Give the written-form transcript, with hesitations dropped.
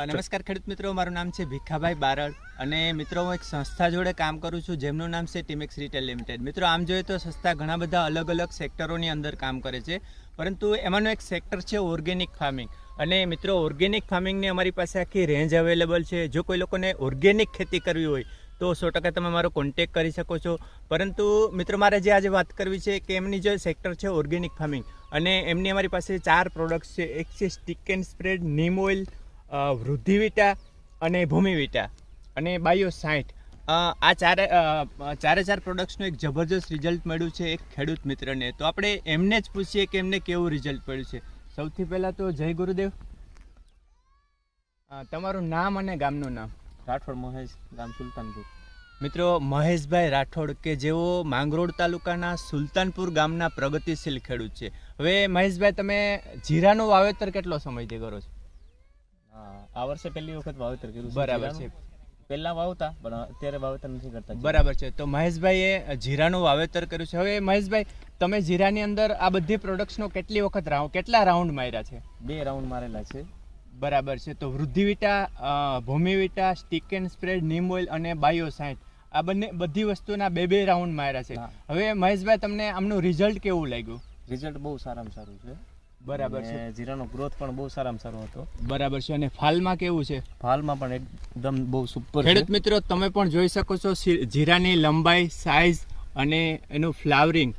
નમસ્કાર ખેડૂત મિત્રો, મારું નામ છે ભીખાભાઈ બારડ અને મિત્રો હું એક સંસ્થા જોડે કામ કરું છું જેમનું નામ છે ટીમેક્સ રિટેલ લિમિટેડ. મિત્રો આમ જોઈએ તો સંસ્થા ઘણા બધા અલગ અલગ સેક્ટરોની અંદર કામ કરે છે, પરંતુ એમાંનું એક સેક્ટર છે ઓર્ગેનિક ફાર્મિંગ. અને મિત્રો ઓર્ગેનિક ફાર્મિંગની અમારી પાસે આખી રેન્જ અવેલેબલ છે. જો કોઈ લોકોને ઓર્ગેનિક ખેતી કરવી હોય તો 100% તમે મારો કોન્ટેક કરી શકો છો. પરંતુ મિત્રો મારે જે આજે વાત કરવી છે કે એમની જે સેક્ટર છે ઓર્ગેનિક ફાર્મિંગ, અને એમની અમારી પાસે 4 પ્રોડક્ટ્સ છે. એક છે stick and spread, neem oil, Vriddhivita અને ભૂમિવિટા અને બાયો 60. આ ચારે પ્રોડક્ટ્સનું એક જબરજસ્ત રિઝલ્ટ મળ્યું છે એક ખેડૂત મિત્રને. તો આપણે એમને જ પૂછીએ કે એમને કેવું રિઝલ્ટ મળ્યું છે. સૌથી પહેલાં તો જય ગુરુદેવ. તમારું નામ અને ગામનું નામ? રાઠોડ મહેશ, ગામ સુલતાનપુર. મિત્રો મહેશભાઈ રાઠોડ કે જેઓ માંગરોળ તાલુકાના સુલતાનપુર ગામના પ્રગતિશીલ ખેડૂત છે. હવે મહેશભાઈ, તમે જીરાનું વાવેતર કેટલો સમયથી કરો છો? આ વર્ષે પહેલી વખત વાવેતર કર્યું. બરાબર છે. પહેલા વાવતા પણ અત્યારે વાવેતર નથી કરતા. બરાબર છે. તો મહેશભાઈએ જીરાનું વાવેતર કર્યું છે. હવે મહેશભાઈ, તમે જીરાની અંદર આ બધી પ્રોડક્ટ્સનો કેટલા રાઉન્ડ માર્યા છે? 2 રાઉન્ડ મારેલા છે. બરાબર છે. તો Vriddhivita, Bhumivita, stick and spread, neem oil અને બાયો 60 આ બધી વસ્તુના 2 રાઉન્ડ માર્યા છે. હવે મહેશભાઈ, તમને આમનું રિઝલ્ટ કેવું લાગ્યું? રિઝલ્ટ બહુ સારામાં સારું છે. બરાબર છે. જીરાનો ગ્રોથ પણ બહુ સારામાં સારો હતો. બરાબર છે. અને ફાલમાં કેવું છે? ફાલમાં પણ એકદમ બહુ સુપર. ખેડૂત મિત્રો, તમે પણ જોઈ શકો છો જીરાની લંબાઈ, સાઇઝ અને એનું ફ્લાવરિંગ